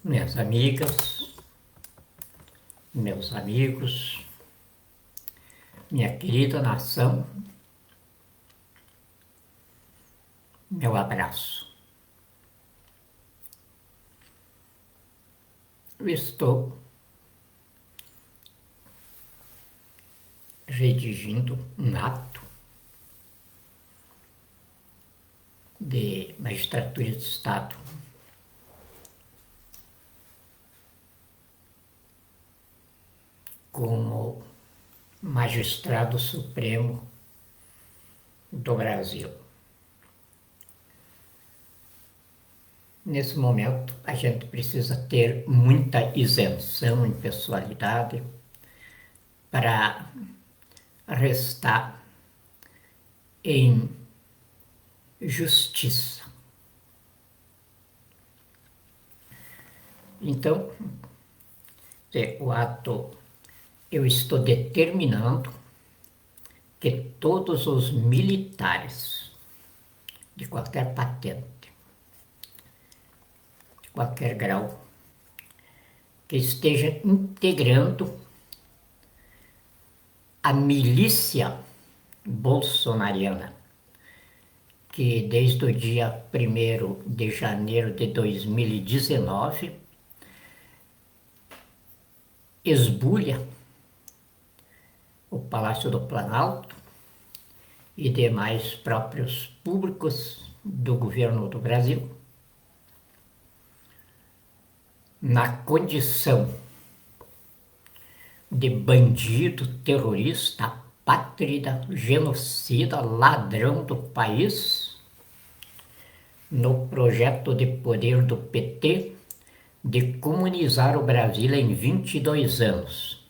minhas amigas, meus amigos, minha querida nação, meu abraço. Eu estou redigindo um ato de magistratura de Estado como magistrado supremo do Brasil. Nesse momento, a gente precisa ter muita isenção em pessoalidade para restar em justiça. Então, o ato, eu estou determinando que todos os militares de qualquer patente, de qualquer grau, que esteja integrando a milícia bolsonariana, que desde o dia 1º de janeiro de 2019 esbulha o Palácio do Planalto e demais próprios públicos do governo do Brasil na condição de bandido, terrorista, apátrida, genocida, ladrão do país, no projeto de poder do PT de comunizar o Brasil em 22 anos,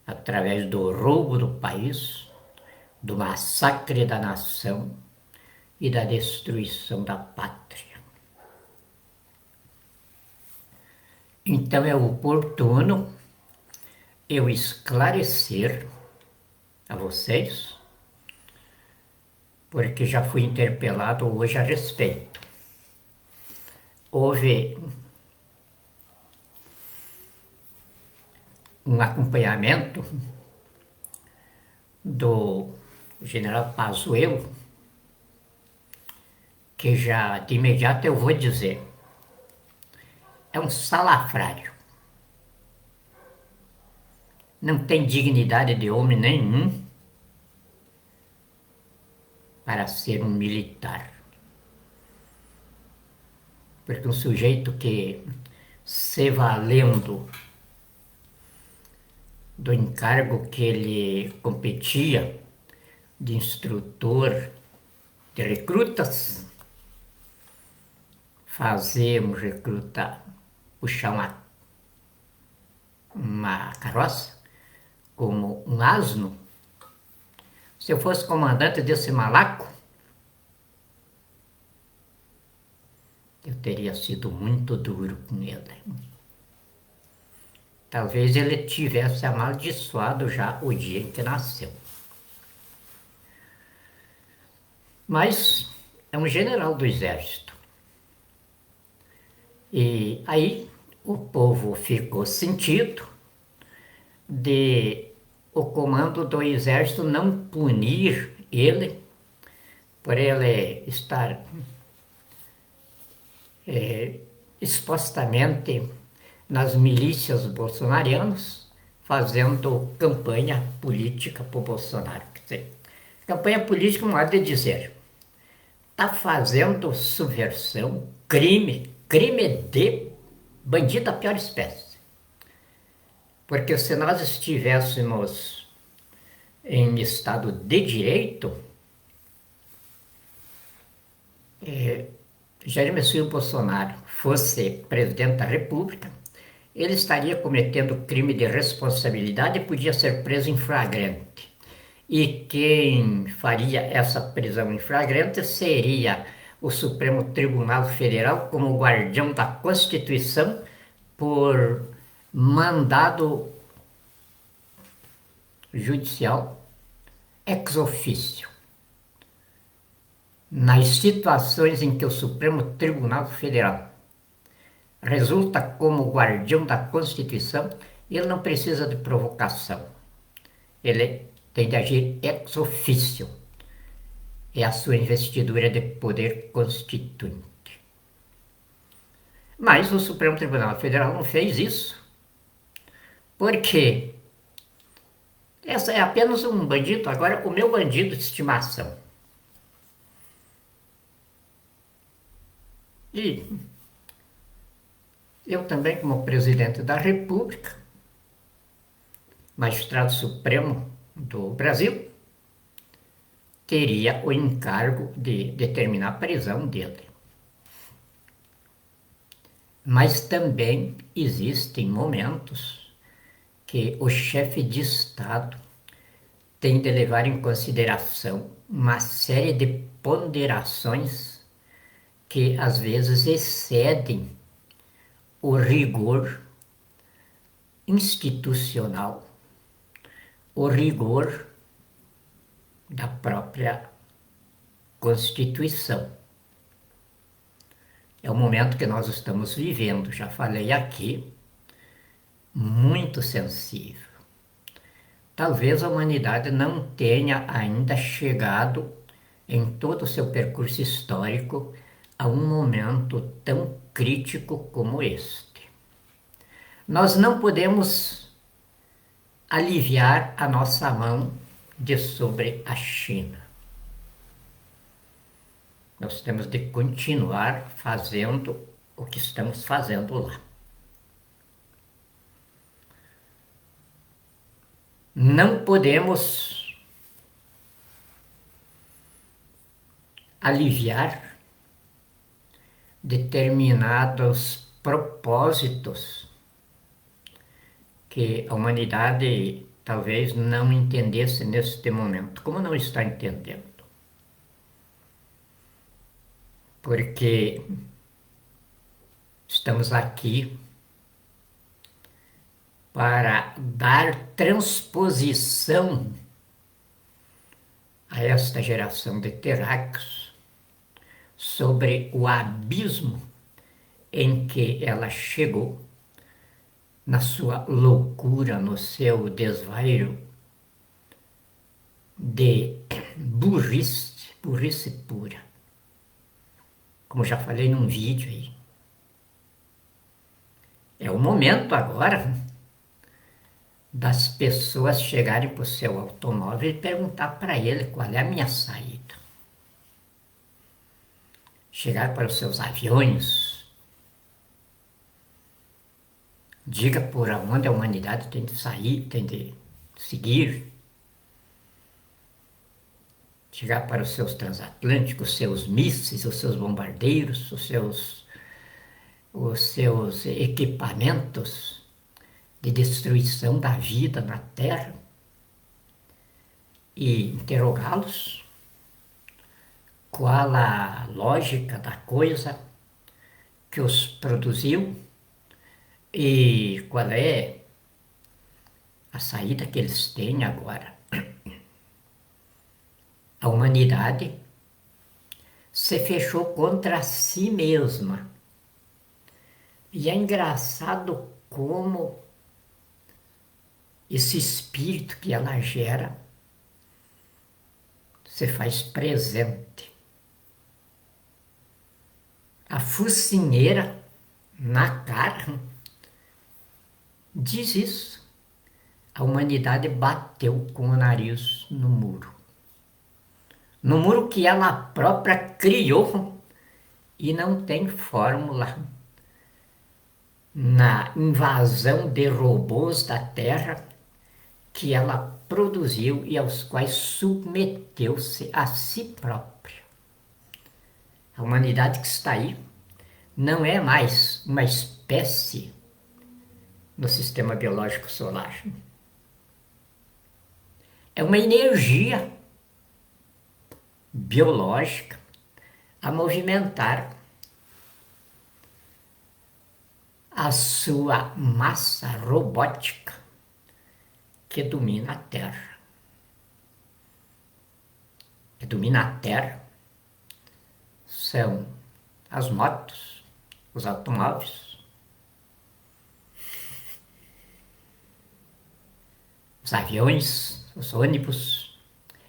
através do roubo do país, do massacre da nação e da destruição da pátria. Então é oportuno eu esclarecer a vocês, porque já fui interpelado hoje a respeito. Houve um acompanhamento do general Pazuello, que já de imediato eu vou dizer, é um salafrário. Não tem dignidade de homem nenhum para ser um militar. Porque um sujeito que se valendo do encargo que ele competia de instrutor de recrutas, fazer um recruta puxar uma carroça como um asno. Se eu fosse comandante desse malaco, eu teria sido muito duro com ele. Talvez ele tivesse amaldiçoado já o dia em que nasceu. Mas é um general do exército. E aí o povo ficou sentido de o comando do exército não punir ele por ele estar expostamente nas milícias bolsonarianas fazendo campanha política para o Bolsonaro. Quer dizer, campanha política, modo de dizer, está fazendo subversão, crime de bandido da pior espécie. Porque se nós estivéssemos em estado de direito, Jair Messias Bolsonaro fosse presidente da República, ele estaria cometendo crime de responsabilidade e podia ser preso em flagrante. E quem faria essa prisão em flagrante seria o Supremo Tribunal Federal como guardião da Constituição por mandado judicial ex officio. Nas situações em que o Supremo Tribunal Federal resulta como guardião da Constituição, ele não precisa de provocação. Ele tem de agir ex officio. É a sua investidura de poder constituinte. Mas o Supremo Tribunal Federal não fez isso. Por quê? Essa é apenas um bandido, agora o meu bandido de estimação. E eu também, como presidente da República, magistrado supremo do Brasil, teria o encargo de determinar a prisão dele. Mas também existem momentos que o chefe de Estado tem de levar em consideração uma série de ponderações que às vezes excedem o rigor institucional, o rigor da própria Constituição. É o momento que nós estamos vivendo, já falei aqui, muito sensível. Talvez a humanidade não tenha ainda chegado em todo o seu percurso histórico a um momento tão crítico como este. Nós não podemos aliviar a nossa mão de sobre a China. Nós temos de continuar fazendo o que estamos fazendo lá. Não podemos aliviar determinados propósitos que a humanidade talvez não entendesse neste momento, como não está entendendo. Porque estamos aqui para dar transposição a esta geração de terráqueos sobre o abismo em que ela chegou na sua loucura, no seu desvario de burrice pura. Como já falei num vídeo aí. É o momento agora das pessoas chegarem para o seu automóvel e perguntar para ele qual é a minha saída. Chegar para os seus aviões. Diga por onde a humanidade tem de sair, tem de seguir. Chegar para os seus transatlânticos, os seus mísseis, os seus bombardeiros, os seus equipamentos de destruição da vida na Terra e interrogá-los qual a lógica da coisa que os produziu e qual é a saída que eles têm agora. A humanidade se fechou contra si mesma. E é engraçado como esse espírito que ela gera se faz presente. A focinheira na cara diz isso. A humanidade bateu com o nariz no muro. No muro que ela própria criou e não tem fórmula. Na invasão de robôs da Terra que ela produziu e aos quais submeteu-se a si própria. A humanidade que está aí não é mais uma espécie no sistema biológico solar. É uma energia biológica a movimentar a sua massa robótica que domina a Terra. Que domina a Terra são as motos, os automóveis, os aviões, os ônibus,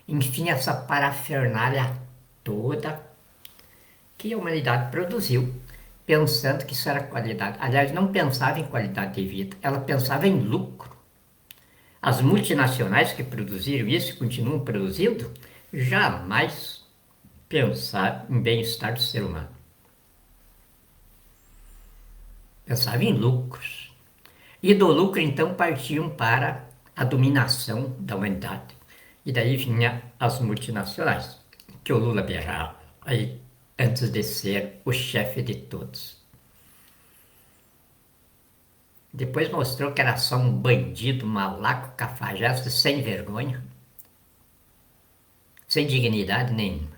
enfim, essa parafernália toda que a humanidade produziu, pensando que isso era qualidade. Aliás, não pensava em qualidade de vida, ela pensava em lucro. As multinacionais que produziram isso e continuam produzindo, jamais pensaram em bem-estar do ser humano. Pensavam em lucros. E do lucro, então, partiam para a dominação da humanidade. E daí vinha as multinacionais, que o Lula beijava aí, antes de ser o chefe de todos. Depois mostrou que era só um bandido, malaco, cafajeste, sem vergonha, sem dignidade nenhuma.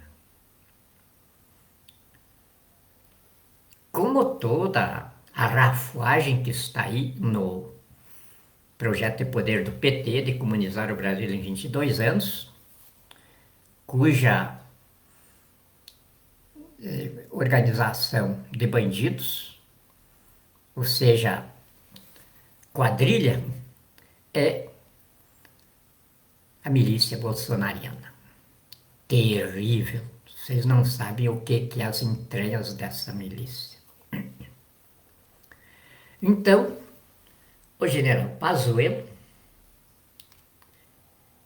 Como toda a rafuagem que está aí no projeto de poder do PT de comunizar o Brasil em 22 anos, cuja organização de bandidos, ou seja, quadrilha, é a milícia bolsonariana. Terrível. Vocês não sabem o que é as entranhas dessa milícia. Então, o general Pazuello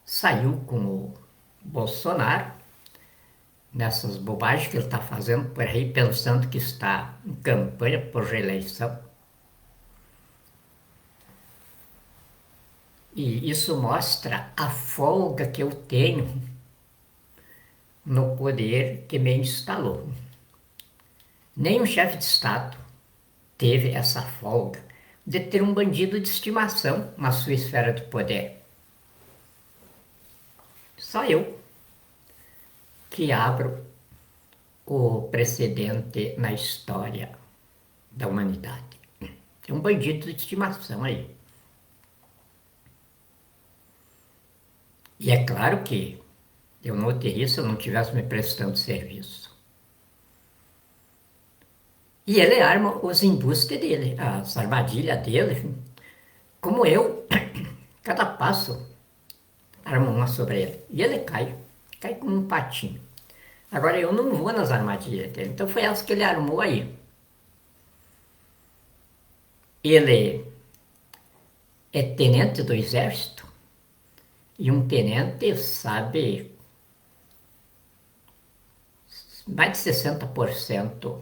saiu com o Bolsonaro nessas bobagens que ele está fazendo por aí, pensando que está em campanha por reeleição. E isso mostra a folga que eu tenho no poder que me instalou. Nenhum chefe de Estado teve essa folga de ter um bandido de estimação na sua esfera de poder. Só eu que abro o precedente na história da humanidade. Tem um bandido de estimação aí. E é claro que eu não teria se eu não tivesse me prestando serviço. E ele arma os embustes dele, as armadilhas dele, como eu, cada passo arma uma sobre ele. E ele cai como um patinho. Agora eu não vou nas armadilhas dele, então foi essa que ele armou aí. Ele é tenente do exército e um tenente sabe mais de 60%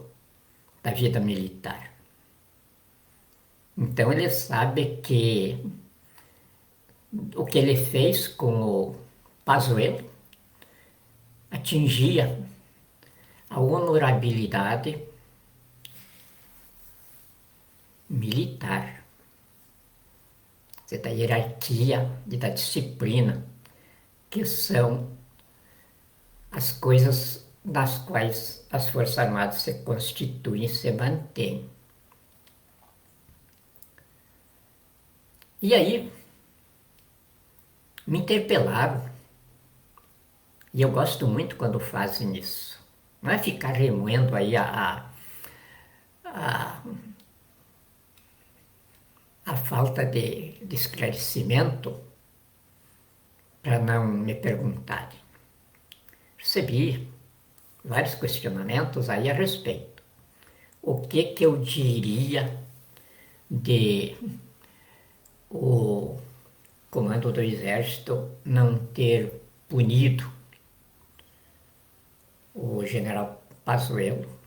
da vida militar. Então ele sabe que o que ele fez com o Pazuello atingia a honorabilidade militar, da hierarquia e da disciplina, que são as coisas das quais as Forças Armadas se constituem e se mantêm. E aí, me interpelaram, e eu gosto muito quando fazem isso. Não é ficar remoendo aí a falta de esclarecimento para não me perguntarem. Recebi vários questionamentos aí a respeito. O que eu diria de o comando do Exército não ter punido o general Pazuello?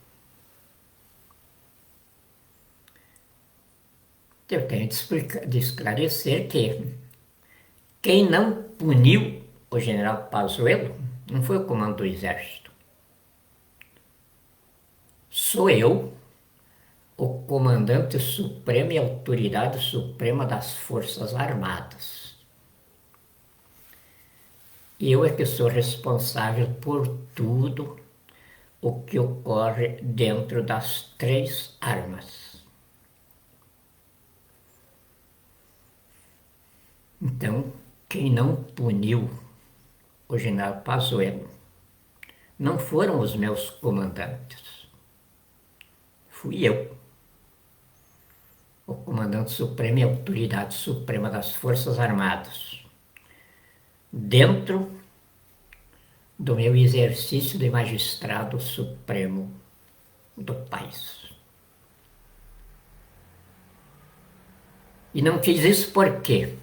Eu tenho de esclarecer que quem não puniu o general Pazuello não foi o comando do Exército. Sou eu, o comandante supremo e autoridade suprema das Forças Armadas. Eu é que sou responsável por tudo o que ocorre dentro das 3 armas. Então, quem não puniu o general Pazuello não foram os meus comandantes. Fui eu, o comandante supremo e autoridade suprema das Forças Armadas, dentro do meu exercício de magistrado supremo do país. E não fiz isso por quê?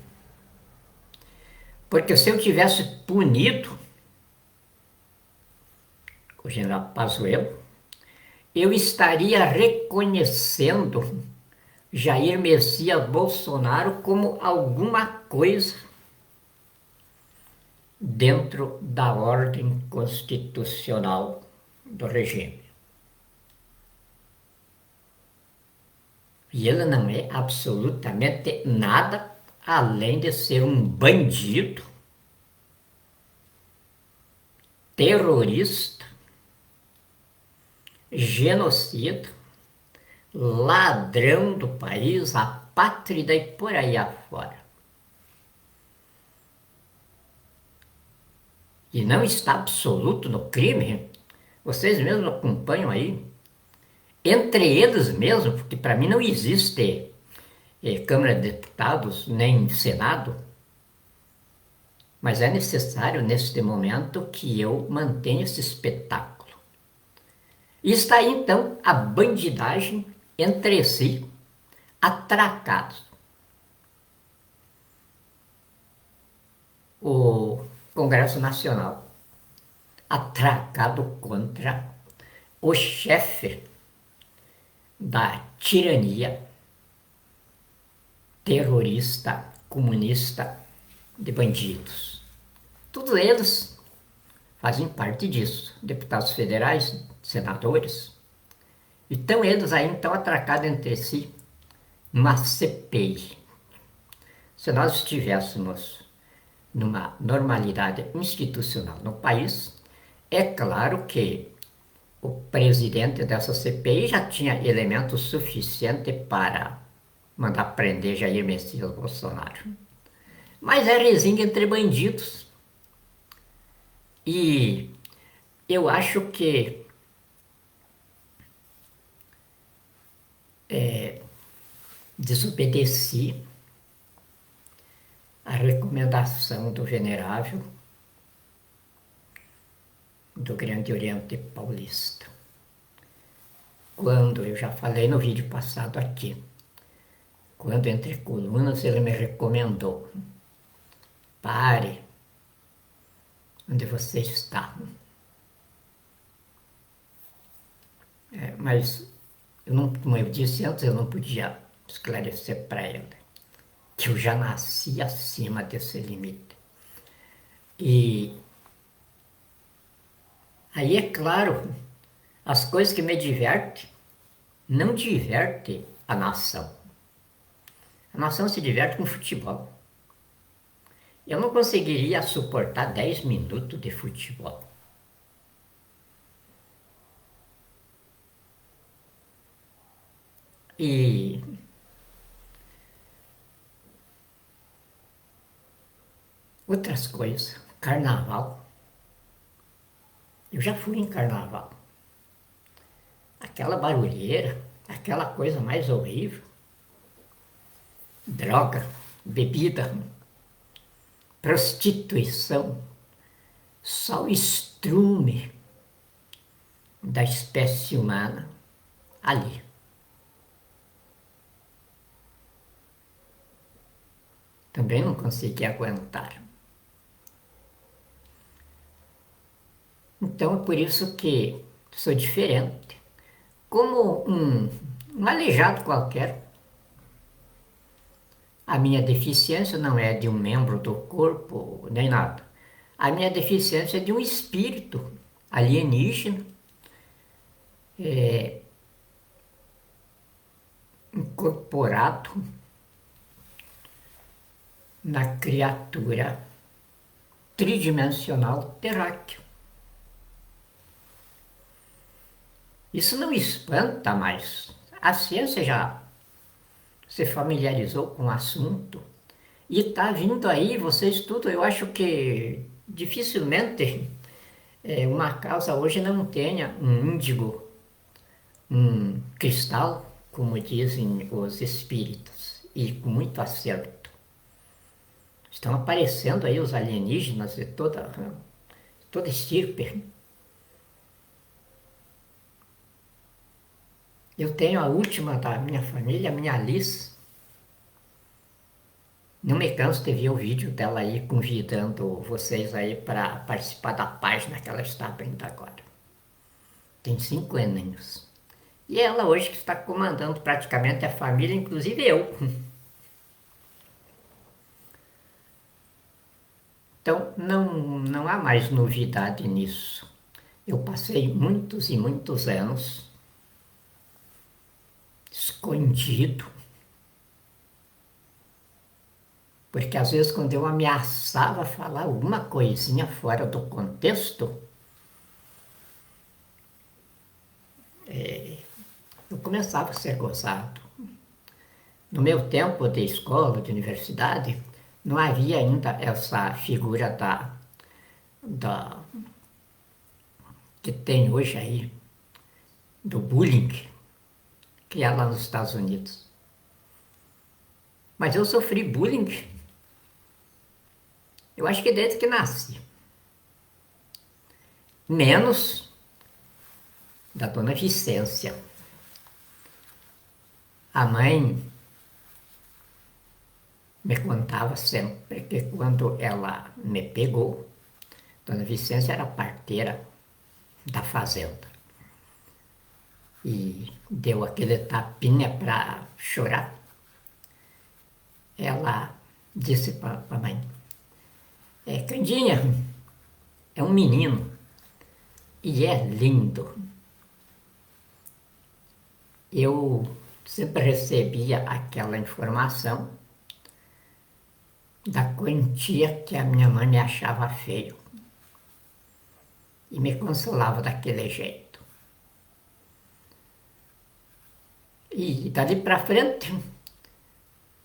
Porque se eu tivesse punido o general Pazuello, eu estaria reconhecendo Jair Messias Bolsonaro como alguma coisa dentro da ordem constitucional do regime. E ele não é absolutamente nada além de ser um bandido, terrorista, genocida, ladrão do país, apátrida e por aí afora. E não está absoluto no crime, vocês mesmos acompanham aí, entre eles mesmos, porque para mim não existe Câmara de Deputados nem Senado, mas é necessário neste momento que eu mantenha esse espetáculo. E está aí então a bandidagem entre si, atracados. O Congresso Nacional atracado contra o chefe da tirania terrorista, comunista de bandidos. Todos eles fazem parte disso, deputados federais, senadores. E estão eles aí então atracados entre si numa CPI. Se nós estivéssemos numa normalidade institucional no país, é claro que o presidente dessa CPI já tinha elementos suficientes para mandar prender Jair Messias Bolsonaro. Mas é resenha entre bandidos. E eu acho que desobedeci a recomendação do venerável do Grande Oriente Paulista. Quando, eu já falei no vídeo passado aqui, quando entre colunas ele me recomendou: pare onde você está. Mas, como eu disse antes, eu não podia esclarecer para ele que eu já nasci acima desse limite. E aí, é claro, as coisas que me divertem não divertem a nação. A nação se diverte com futebol. Eu não conseguiria suportar 10 minutos de futebol. E outras coisas, carnaval. Eu já fui em carnaval. Aquela barulheira, aquela coisa mais horrível. Droga, bebida, prostituição, só o estrume da espécie humana ali. Também não consegui aguentar. Então é por isso que sou diferente. Como um aleijado qualquer. A minha deficiência não é de um membro do corpo, nem nada. A minha deficiência é de um espírito alienígena, incorporado na criatura tridimensional terráqueo. Isso não espanta mais. A ciência já se familiarizou com o assunto e está vindo aí, vocês estudam. Eu acho que dificilmente uma casa hoje não tenha um índigo, um cristal, como dizem os espíritos, e com muito acerto. Estão aparecendo aí os alienígenas de toda estirpe. Eu tenho a última da minha família, a minha Alice. Não me canso de ver o vídeo dela aí convidando vocês aí para participar da página que ela está abrindo agora. Tem 5 aninhos. E ela hoje que está comandando praticamente a família, inclusive eu. Então não há mais novidade nisso. Eu passei muitos e muitos anos escondido. Porque às vezes quando eu ameaçava falar alguma coisinha fora do contexto, eu começava a ser gozado. No meu tempo de escola, de universidade, não havia ainda essa figura da que tem hoje aí, do bullying, que é lá nos Estados Unidos. Mas eu sofri bullying, eu acho que desde que nasci. Menos da dona Vicência. A mãe me contava sempre que quando ela me pegou, dona Vicência era parteira da fazenda. E deu aquele tapinha para chorar. Ela disse para a mãe, Candinha, é um menino e é lindo. Eu sempre recebia aquela informação da quantia que a minha mãe me achava feio e me consolava daquele jeito. E dali para frente,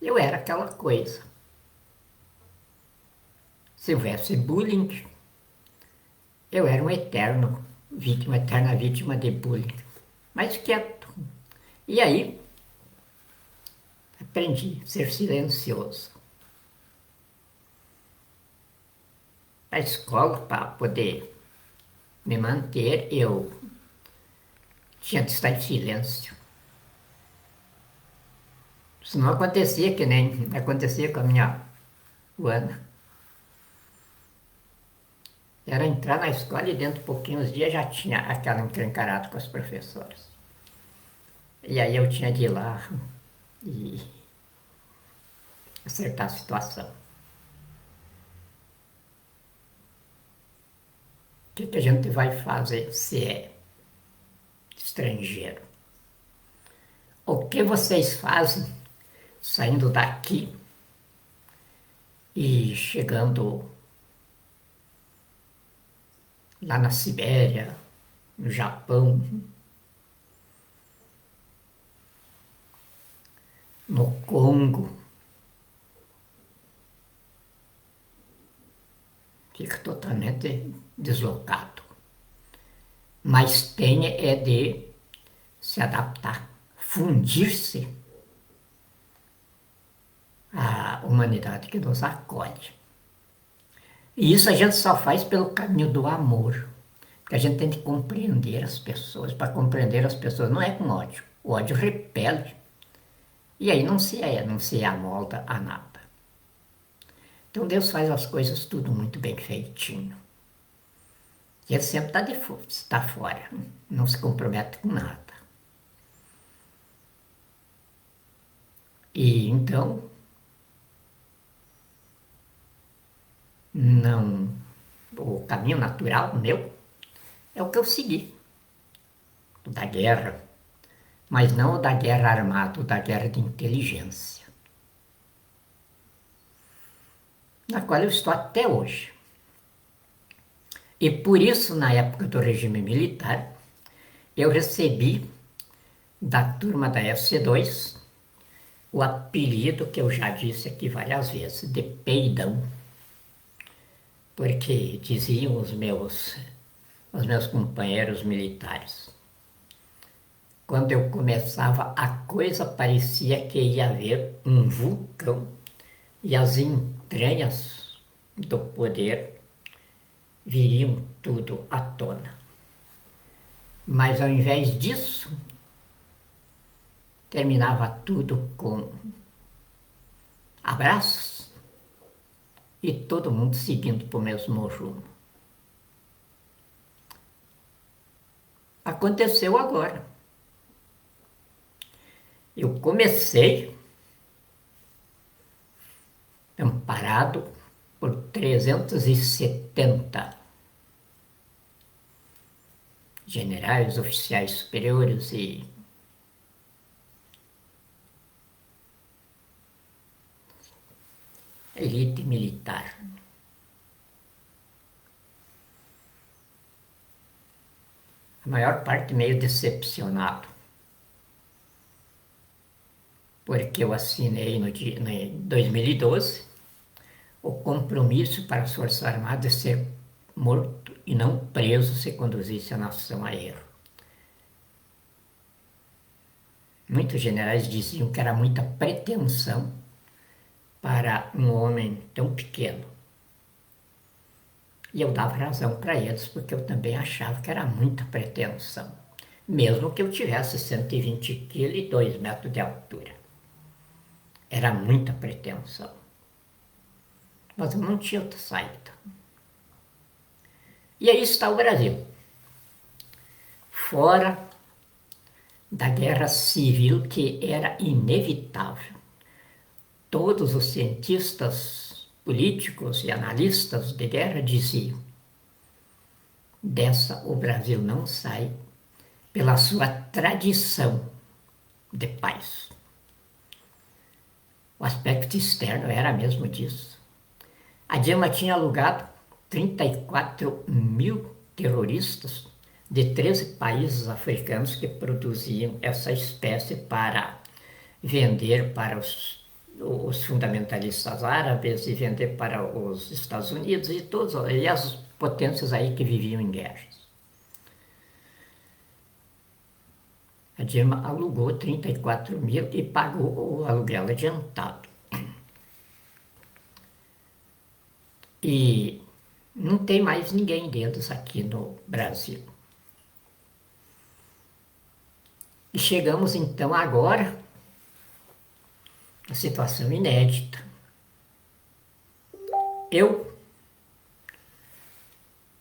eu era aquela coisa. Se houvesse bullying, eu era uma eterna vítima de bullying. Mas quieto. E aí, aprendi a ser silencioso. A escola, para poder me manter, eu tinha de estar em silêncio. Isso não acontecia que nem acontecia com a minha Ana. Era entrar na escola e dentro de pouquinhos dias já tinha aquela encrencarada com as professoras. E aí eu tinha de ir lá e acertar a situação. O que a gente vai fazer se é estrangeiro? O que vocês fazem saindo daqui e chegando lá na Sibéria, no Japão, no Congo? Fica totalmente deslocado. Mas tem é de se adaptar, fundir-se à humanidade que nos acolhe. E isso a gente só faz pelo caminho do amor. Porque a gente tem que compreender as pessoas. Para compreender as pessoas não é com ódio. O ódio repele. E aí não se amolda a nada. Então Deus faz as coisas tudo muito bem feitinho. E ele sempre está fora. Não se compromete com nada. E então, não, o caminho natural meu é o que eu segui, o da guerra, mas não o da guerra armada, o da guerra de inteligência, na qual eu estou até hoje. E por isso, na época do regime militar, eu recebi da turma da FC2 o apelido que eu já disse aqui várias vezes, de peidão. Porque diziam os meus companheiros militares. Quando eu começava, a coisa parecia que ia haver um vulcão e as entranhas do poder viriam tudo à tona. Mas ao invés disso, terminava tudo com abraços e todo mundo seguindo para o mesmo rumo. Aconteceu agora. Eu comecei amparado por 370 generais, oficiais superiores e elite militar. A maior parte meio decepcionado, porque eu assinei em 2012 o compromisso para as Forças Armadas ser morto e não preso se conduzisse a nação a erro. Muitos generais diziam que era muita pretensão para um homem tão pequeno. E eu dava razão para eles, porque eu também achava que era muita pretensão, mesmo que eu tivesse 120 quilos e 2 metros de altura. Era muita pretensão. Mas eu não tinha outra saída. E aí está o Brasil, fora da guerra civil que era inevitável. Todos os cientistas políticos e analistas de guerra diziam: dessa o Brasil não sai pela sua tradição de paz. O aspecto externo era mesmo disso. A Dilma tinha alugado 34 mil terroristas de 13 países africanos que produziam essa espécie para vender para os fundamentalistas árabes e vender para os Estados Unidos e as potências aí que viviam em guerras. A Dilma alugou 34 mil e pagou o aluguel adiantado. E não tem mais ninguém deles aqui no Brasil. E chegamos então agora a situação inédita. Eu,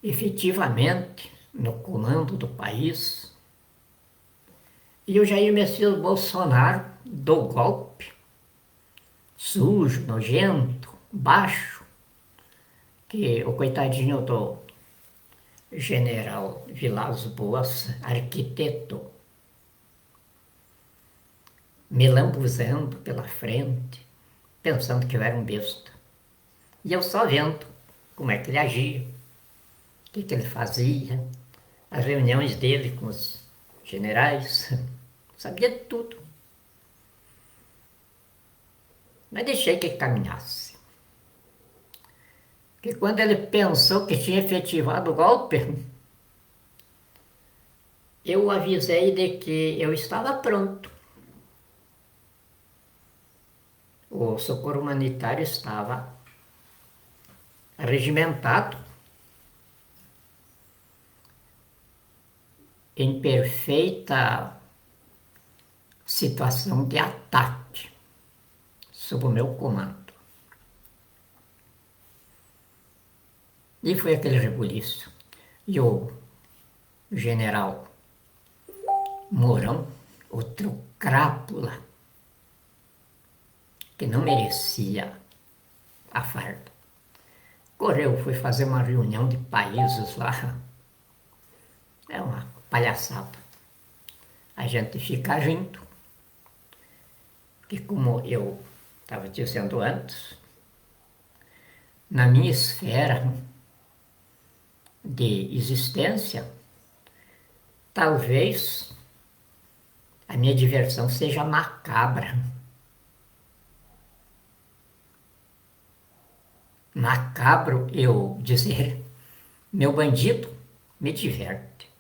efetivamente, no comando do país, e o Jair Messias Bolsonaro do golpe, sujo, nojento, baixo, que o coitadinho do general Vilas Boas arquitetou, me lambuzando pela frente, pensando que eu era um besta. E eu só vendo como é que ele agia, o que ele fazia, as reuniões dele com os generais, sabia de tudo. Mas deixei que ele caminhasse. Porque quando ele pensou que tinha efetivado o golpe, eu o avisei de que eu estava pronto. O socorro humanitário estava regimentado, em perfeita situação de ataque, sob o meu comando. E foi aquele rebuliço. E o general Mourão, outro crápula, que não merecia a farda, correu, foi fazer uma reunião de países lá. É uma palhaçada. A gente fica junto, que como eu estava dizendo antes, na minha esfera de existência, talvez a minha diversão seja macabra. Macabro eu dizer, meu bandido me diverte,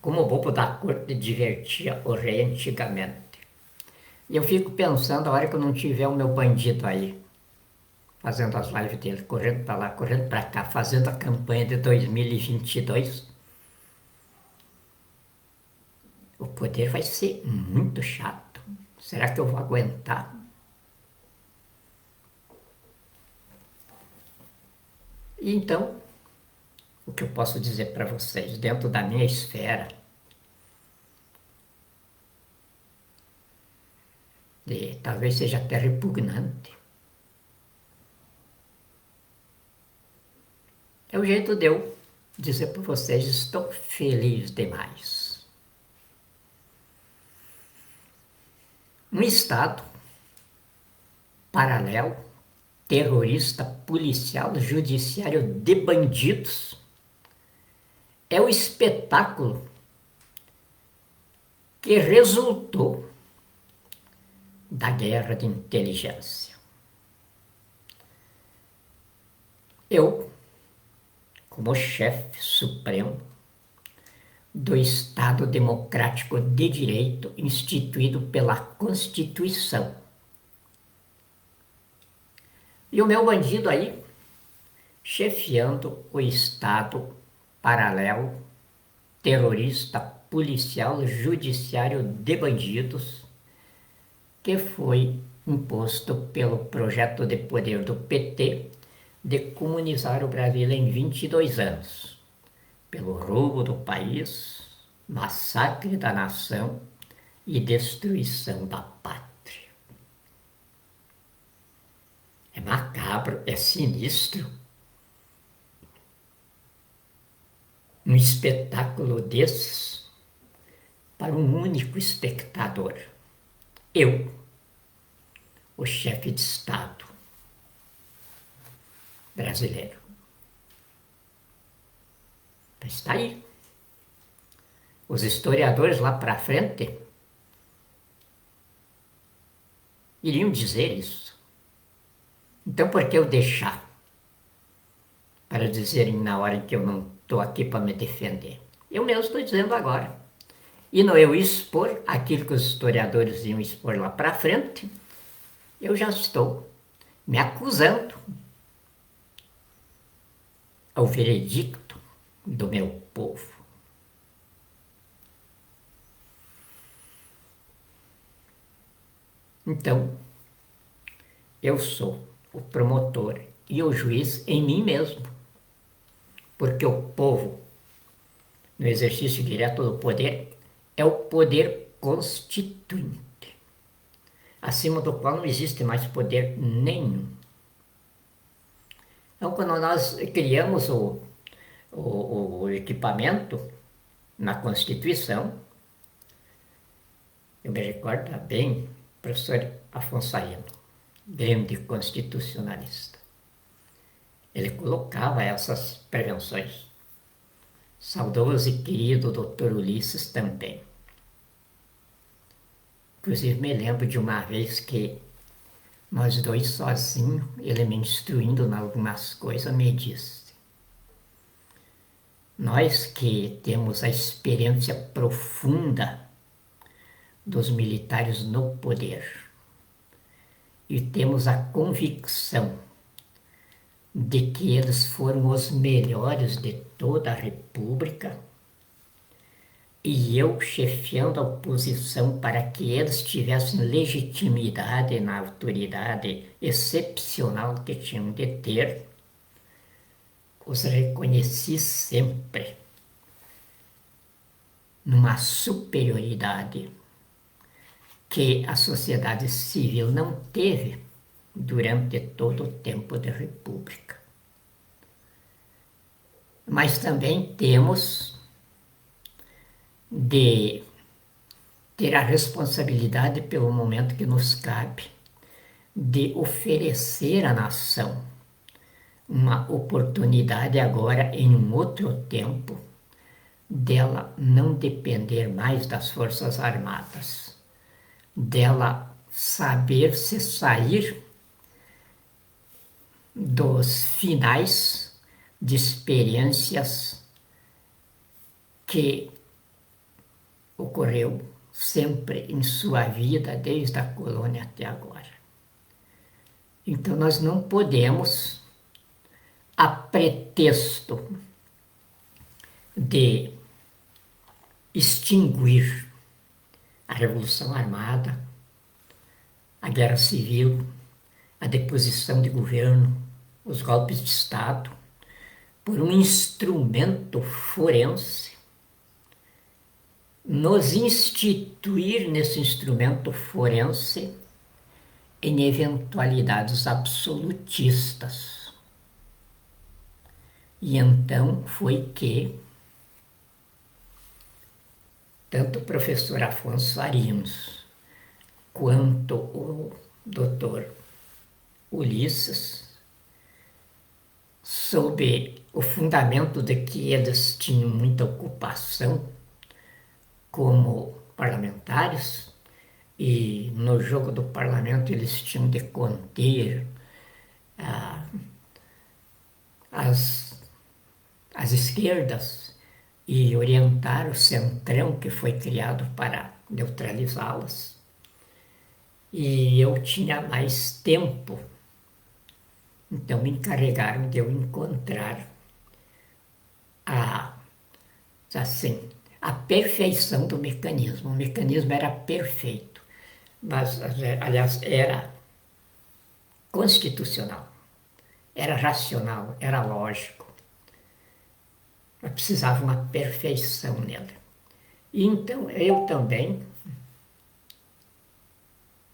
como o bobo da corte divertia o rei antigamente. E eu fico pensando, a hora que eu não tiver o meu bandido aí, fazendo as lives dele, correndo para lá, correndo para cá, fazendo a campanha de 2022. O poder vai ser muito chato. Será que eu vou aguentar? Então, o que eu posso dizer para vocês, dentro da minha esfera, talvez seja até repugnante, é o jeito de eu dizer para vocês, estou feliz demais. Um Estado paralelo, terrorista, policial, judiciário de bandidos, é o espetáculo que resultou da guerra de inteligência. Eu, como chefe supremo do Estado Democrático de Direito instituído pela Constituição, e o meu bandido aí, chefiando o Estado paralelo, terrorista, policial, judiciário de bandidos, que foi imposto pelo projeto de poder do PT de comunizar o Brasil em 22 anos, pelo roubo do país, massacre da nação e destruição da pátria. É macabro, é sinistro. Um espetáculo desses para um único espectador. Eu, o chefe de Estado brasileiro. Está aí. Os historiadores lá para frente iriam dizer isso. Então, por que eu deixar para dizerem na hora em que eu não estou aqui para me defender? Eu mesmo estou dizendo agora. E não eu expor aquilo que os historiadores iam expor lá para frente, eu já estou me acusando ao veredicto do meu povo. Então, eu sou o promotor e o juiz em mim mesmo, porque o povo, no exercício direto do poder, é o poder constituinte, acima do qual não existe mais poder nenhum. Então, quando nós criamos o equipamento na Constituição, eu me recordo bem, professor Afonso Aino, grande constitucionalista. Ele colocava essas prevenções. Saudoso e querido doutor Ulisses também. Inclusive me lembro de uma vez que nós dois sozinhos, ele me instruindo em algumas coisas, me disse: nós que temos a experiência profunda dos militares no poder e temos a convicção de que eles foram os melhores de toda a República, e eu chefiando a oposição para que eles tivessem legitimidade na autoridade excepcional que tinham de ter, os reconheci sempre numa superioridade que a sociedade civil não teve durante todo o tempo da República. Mas também temos de ter a responsabilidade pelo momento que nos cabe de oferecer à nação uma oportunidade agora em um outro tempo dela não depender mais das Forças Armadas, dela saber se sair dos finais de experiências que ocorreu sempre em sua vida, desde a colônia até agora. Então nós não podemos, a pretexto de extinguir a Revolução Armada, a Guerra Civil, a deposição de governo, os golpes de Estado, por um instrumento forense, nos instituir nesse instrumento forense em eventualidades absolutistas. E então foi que tanto o professor Afonso Arinos quanto o doutor Ulisses, sob o fundamento de que eles tinham muita ocupação como parlamentares, e no jogo do parlamento eles tinham de conter as esquerdas e orientar o centrão que foi criado para neutralizá-las. E eu tinha mais tempo, então me encarregaram de eu encontrar a perfeição do mecanismo. O mecanismo era perfeito, mas, aliás, era constitucional, era racional, era lógico. Mas precisava uma perfeição nele. E então eu também,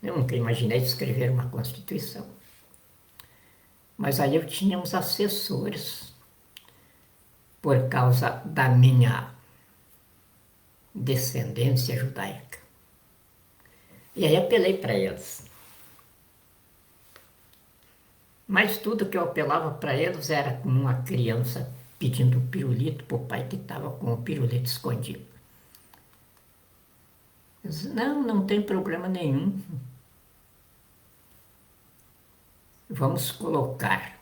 eu nunca imaginei escrever uma Constituição. Mas aí eu tinha uns assessores, por causa da minha descendência judaica. E aí apelei para eles. Mas tudo que eu apelava para eles era como uma criança pedindo pirulito para o pai que estava com o pirulito escondido. Eu disse, não tem problema nenhum. Vamos colocar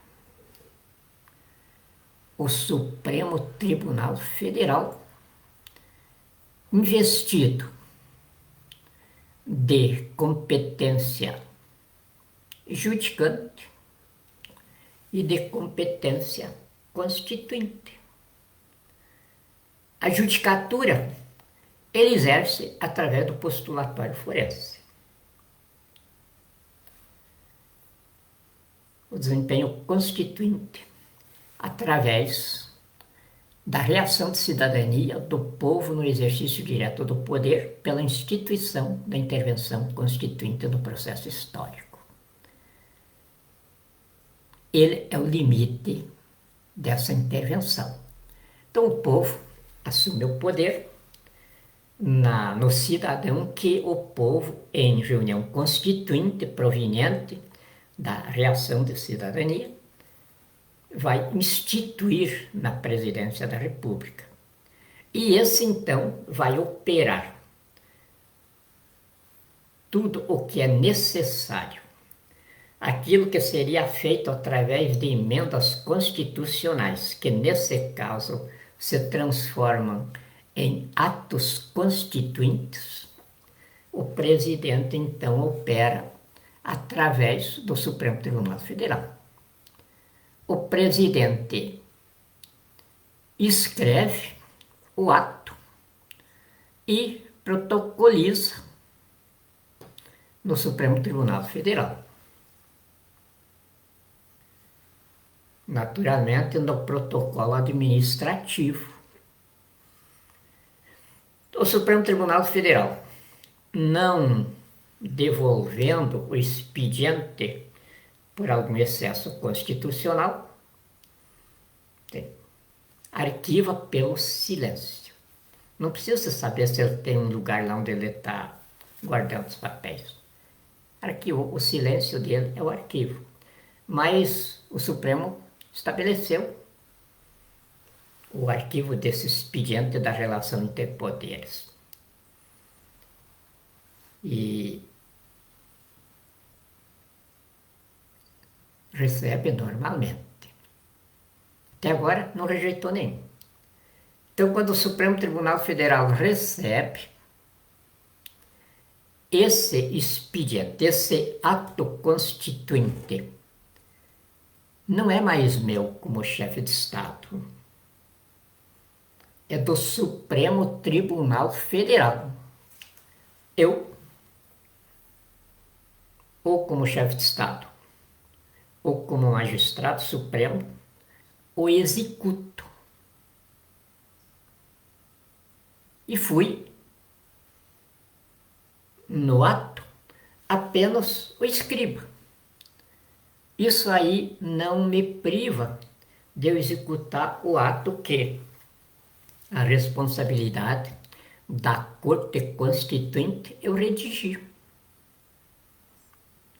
o Supremo Tribunal Federal investido de competência judicante e de competência constituinte. A judicatura ele exerce através do postulatório forense. O desempenho constituinte através da reação de cidadania do povo no exercício direto do poder pela instituição da intervenção constituinte no processo histórico. Ele é o limite dessa intervenção. Então o povo assume o poder no cidadão que o povo, em reunião constituinte proveniente da reação de cidadania, vai instituir na presidência da República. E esse, então, vai operar tudo o que é necessário, aquilo que seria feito através de emendas constitucionais, que nesse caso se transformam em atos constituintes. O presidente, então, opera através do Supremo Tribunal Federal. O presidente escreve o ato e protocoliza no Supremo Tribunal Federal. Naturalmente, no protocolo administrativo. O Supremo Tribunal Federal, não devolvendo o expediente por algum excesso constitucional, arquiva pelo silêncio. Não precisa saber se ele tem um lugar lá onde ele está guardando os papéis. O silêncio dele é o arquivo. Mas o Supremo estabeleceu o arquivo desse expediente da relação entre poderes. E recebe normalmente. Até agora não rejeitou nenhum. Então, quando o Supremo Tribunal Federal recebe esse expediente, esse ato constituinte não é mais meu como chefe de Estado, é do Supremo Tribunal Federal. Eu, ou como chefe de Estado, ou como magistrado supremo, o executo. E fui, no ato, apenas o escriba. Isso aí não me priva de eu executar o ato que a responsabilidade da Corte Constituinte eu redigi.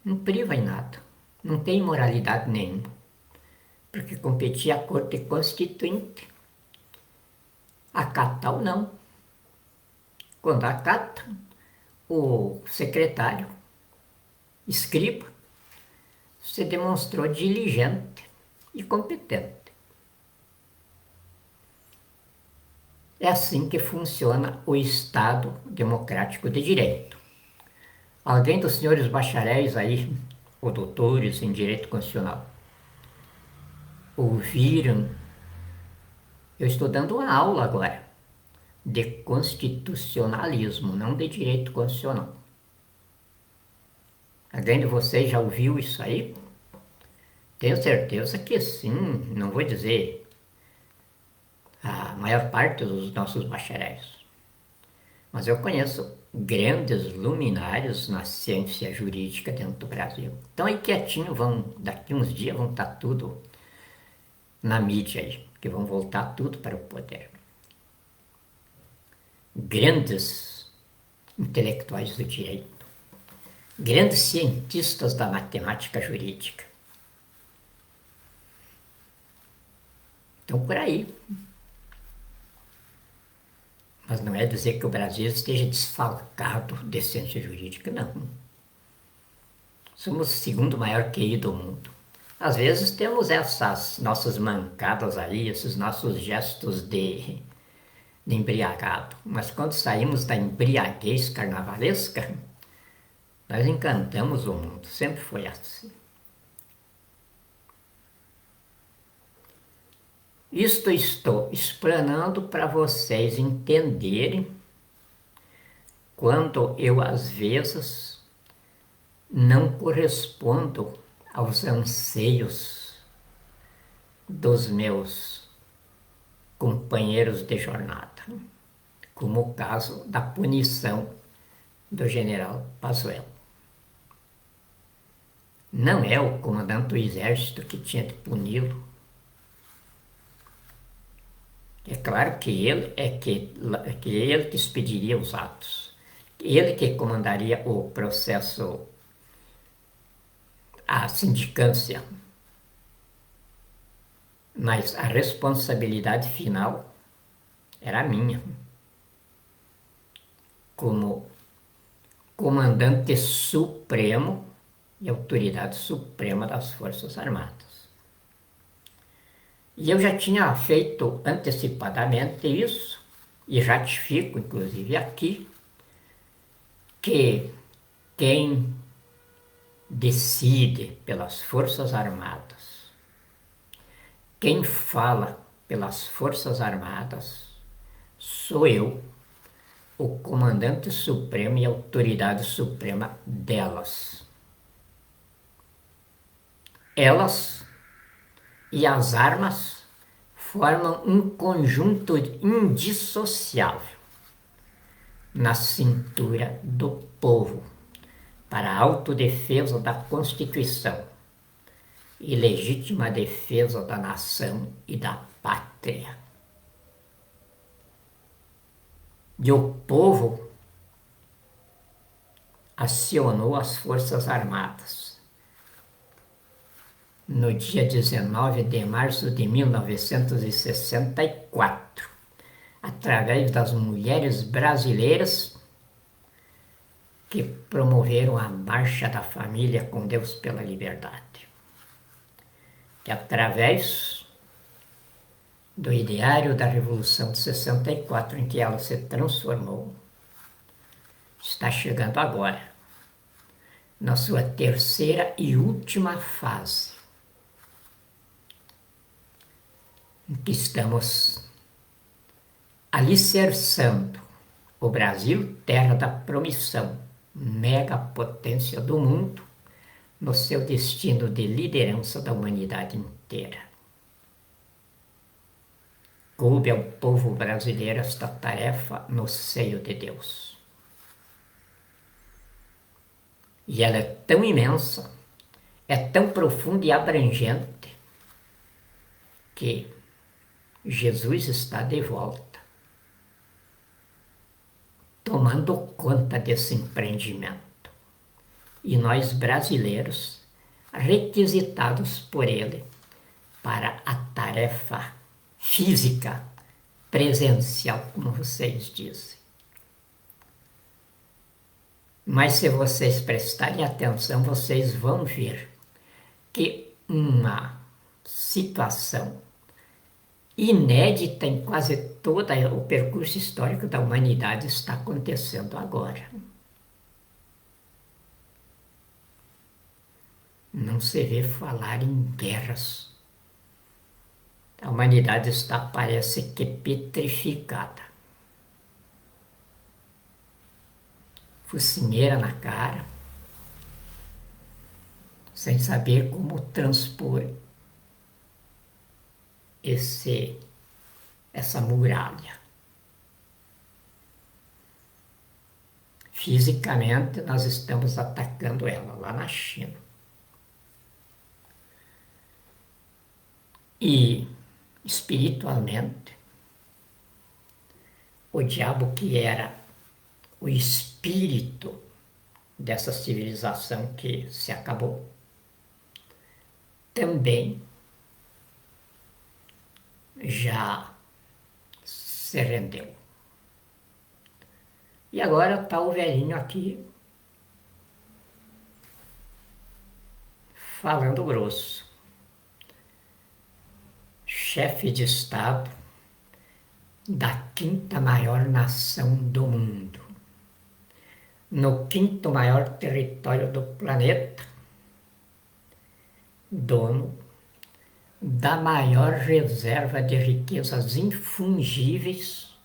Não priva em nada. Não tem moralidade nenhuma. Porque competia à Corte Constituinte acatar ou não. Quando acata, o secretário, escriba, se demonstrou diligente e competente. É assim que funciona o Estado Democrático de Direito. Alguém dos senhores bacharéis aí, ou doutores em Direito Constitucional, ouviram? Eu estou dando uma aula agora de constitucionalismo, não de direito constitucional. Alguém de vocês já ouviu isso aí? Tenho certeza que sim, não vou dizer a maior parte dos nossos bacharéis. Mas eu conheço grandes luminários na ciência jurídica dentro do Brasil. Então aí quietinho, daqui uns dias vão estar tudo na mídia aí, que vão voltar tudo para o poder. Grandes intelectuais do direito, grandes cientistas da matemática jurídica. Então por aí. Mas não é dizer que o Brasil esteja desfalcado de ciência jurídica, não. Somos o segundo maior QI do mundo. Às vezes temos essas nossas mancadas aí, esses nossos gestos de embriagado. Mas quando saímos da embriaguez carnavalesca, nós encantamos o mundo. Sempre foi assim. Isto estou explanando para vocês entenderem quando eu, às vezes, não correspondo aos anseios dos meus companheiros de jornada, como o caso da punição do general Pazuello. Não é o comandante do exército que tinha de puni-lo. É claro que ele ele que expediria os atos, ele que comandaria o processo, a sindicância, mas a responsabilidade final era minha, como comandante supremo e autoridade suprema das Forças Armadas. E eu já tinha feito antecipadamente isso, e ratifico, inclusive aqui, que quem decide pelas Forças Armadas, quem fala pelas Forças Armadas, sou eu, o comandante supremo e autoridade suprema delas. Elas e as armas formam um conjunto indissociável na cintura do povo para a autodefesa da Constituição e legítima defesa da nação e da pátria. E o povo acionou as Forças Armadas no dia 19 de março de 1964, através das mulheres brasileiras que promoveram a Marcha da Família com Deus pela Liberdade. Que através do ideário da Revolução de 64, em que ela se transformou, está chegando agora, na sua terceira e última fase. em que estamos alicerçando o Brasil, terra da promissão, megapotência do mundo, no seu destino de liderança da humanidade inteira. Coube ao povo brasileiro esta tarefa no seio de Deus. E ela é tão imensa, é tão profunda e abrangente, que Jesus está de volta, tomando conta desse empreendimento. E nós brasileiros, requisitados por ele para a tarefa física, presencial, como vocês dizem. Mas se vocês prestarem atenção, vocês vão ver que uma situação inédita em quase todo o percurso histórico da humanidade está acontecendo agora. Não se vê falar em guerras. A humanidade está, parece que, petrificada. Focinheira na cara, sem saber como transpor essa muralha. Fisicamente, nós estamos atacando ela lá na China. E, espiritualmente, o diabo, que era o espírito dessa civilização que se acabou, também já se rendeu. E agora está o velhinho aqui falando grosso. Chefe de Estado da quinta maior nação do mundo, no quinto maior território do planeta, dono da maior reserva de riquezas infungíveis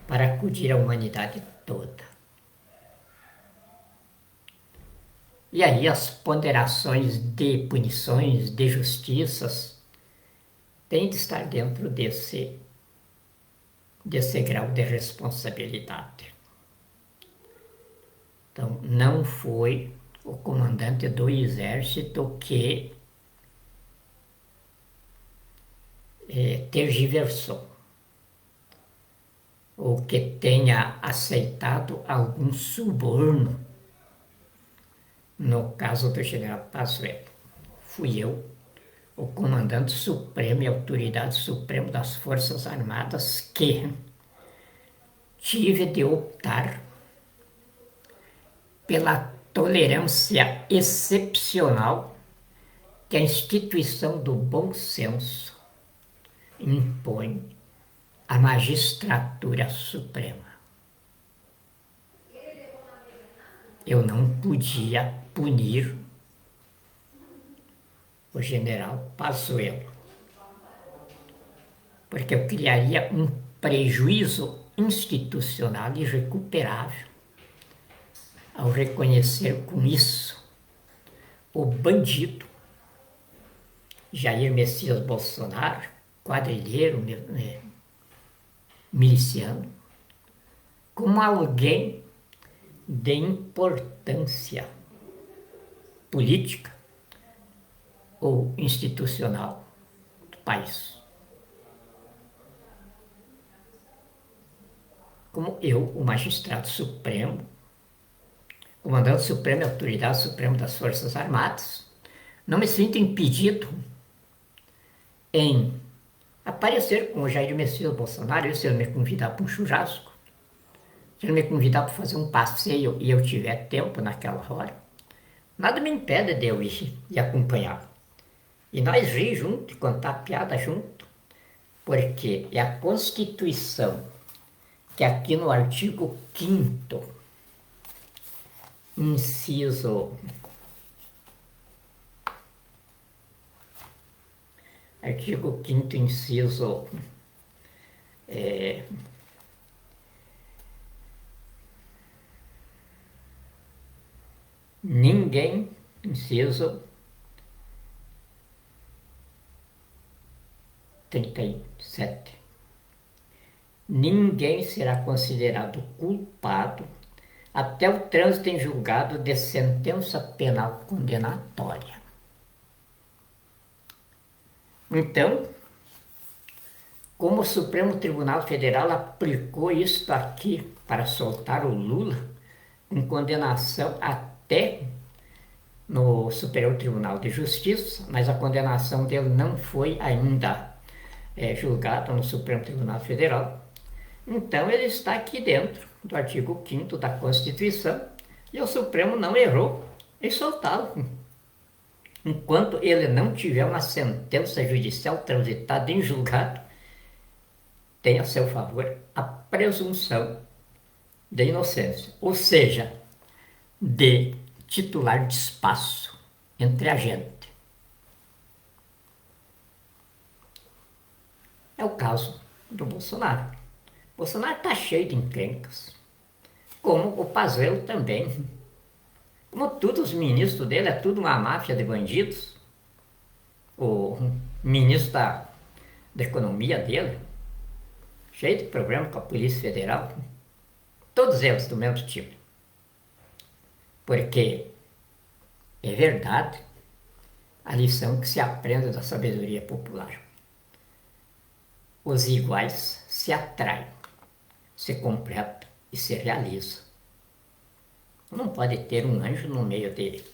para acudir a humanidade toda. E aí as ponderações de punições, de justiças, têm de estar dentro desse grau de responsabilidade. Então, não foi o comandante do exército que tergiversou, ou que tenha aceitado algum suborno, no caso do general Pazuello. Fui eu, o comandante supremo e autoridade suprema das Forças Armadas, que tive de optar pela tolerância excepcional que a instituição do bom senso impõe à magistratura suprema. Eu não podia punir o general Pazuello, porque eu criaria um prejuízo institucional irrecuperável ao reconhecer com isso o bandido Jair Messias Bolsonaro, quadrilheiro, miliciano, como alguém de importância política ou institucional do país. Como eu, o magistrado supremo, comandante supremo e autoridade suprema das Forças Armadas, não me sinto impedido em aparecer com o Jair Messias Bolsonaro, se ele me convidar para um churrasco, se ele me convidar para fazer um passeio e eu tiver tempo naquela hora, nada me impede de eu ir e acompanhar. E nós rir junto e contar piada junto, porque é a Constituição que aqui no artigo 5º, Artigo 5º, inciso ninguém, inciso 37, ninguém será considerado culpado até o trânsito em julgado de sentença penal condenatória. Então, como o Supremo Tribunal Federal aplicou isto aqui para soltar o Lula, em condenação até no Superior Tribunal de Justiça, mas a condenação dele não foi ainda julgada no Supremo Tribunal Federal. Então ele está aqui dentro do artigo 5º da Constituição e o Supremo não errou em soltá-lo. Enquanto ele não tiver uma sentença judicial transitada em julgado, tem a seu favor a presunção de inocência, ou seja, de titular de espaço entre a gente. É o caso do Bolsonaro. Bolsonaro está cheio de encrencas, como o Pazuello também. Como todos os ministros dele, é tudo uma máfia de bandidos. O ministro da Economia dele, cheio de problema com a Polícia Federal. Todos eles do mesmo tipo. Porque é verdade a lição que se aprende da sabedoria popular. Os iguais se atraem, se completam e se realizam. Não pode ter um anjo no meio dele,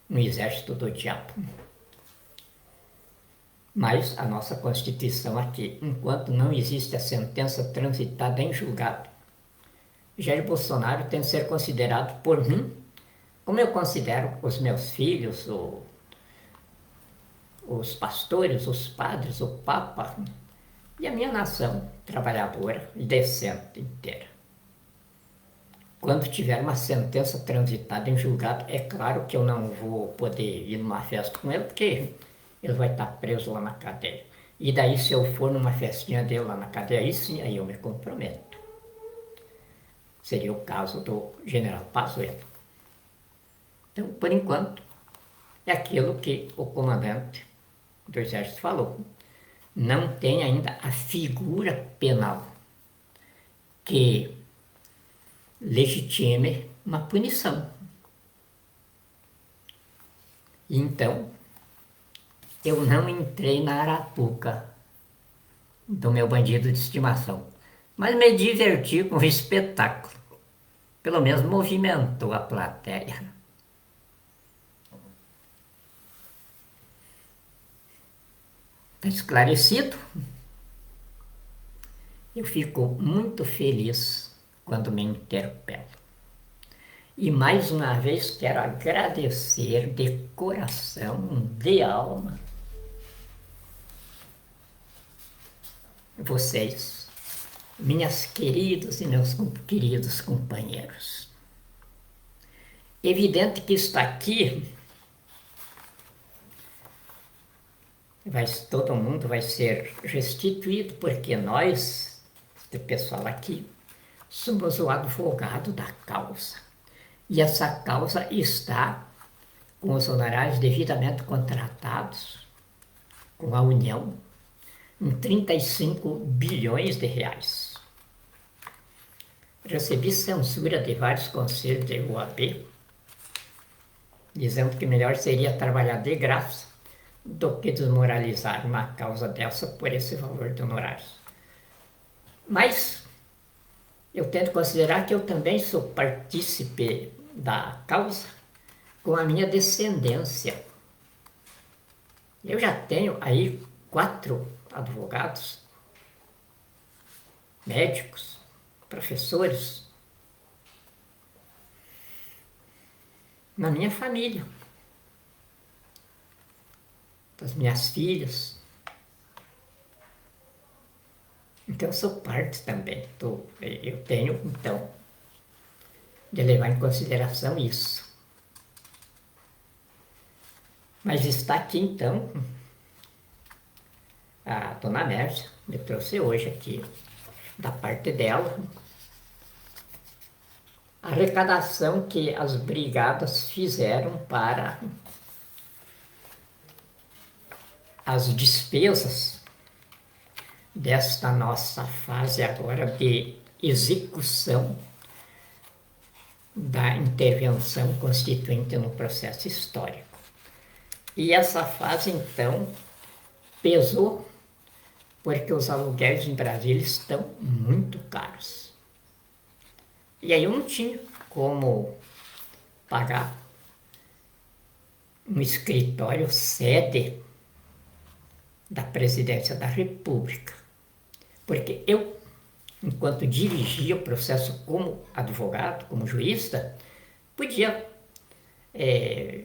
um exército do diabo. Mas a nossa Constituição aqui, enquanto não existe a sentença transitada em julgado, Jair Bolsonaro tem que ser considerado por mim, como eu considero os meus filhos, os pastores, os padres, o Papa e a minha nação trabalhadora e decente inteira. Quando tiver uma sentença transitada em julgado, é claro que eu não vou poder ir numa festa com ele, porque ele vai estar preso lá na cadeia. E daí, se eu for numa festinha dele lá na cadeia, aí sim, aí eu me comprometo. Seria o caso do general Pazuello. Então, por enquanto, é aquilo que o comandante do Exército falou. Não tem ainda a figura penal que legitime uma punição. Então, eu não entrei na arapuca do meu bandido de estimação, mas me diverti com o espetáculo. Pelo menos movimentou a plateia. Está esclarecido? Eu fico muito feliz quando me interpelo. E mais uma vez quero agradecer de coração, de alma, vocês, minhas queridas e meus queridos companheiros. Evidente que está aqui, todo mundo vai ser restituído, porque nós, este pessoal aqui, somos o advogado da causa. E essa causa está com os honorários devidamente contratados com a União em 35 bilhões de reais. Recebi censura de vários conselhos de OAB, dizendo que melhor seria trabalhar de graça do que desmoralizar uma causa dessa por esse valor de honorários. Mas eu tento considerar que eu também sou partícipe da causa com a minha descendência. Eu já tenho aí 4 advogados, médicos, professores na minha família, das minhas filhas. Então eu sou parte também. Eu tenho, então, de levar em consideração isso. Mas está aqui, então, a dona Mércia me trouxe hoje aqui, da parte dela, a arrecadação que as brigadas fizeram para as despesas desta nossa fase agora de execução da intervenção constituinte no processo histórico. E essa fase, então, pesou porque os aluguéis em Brasília estão muito caros. E aí eu não tinha como pagar um escritório sede da Presidência da República, porque eu, enquanto dirigia o processo como advogado, como juíza, podia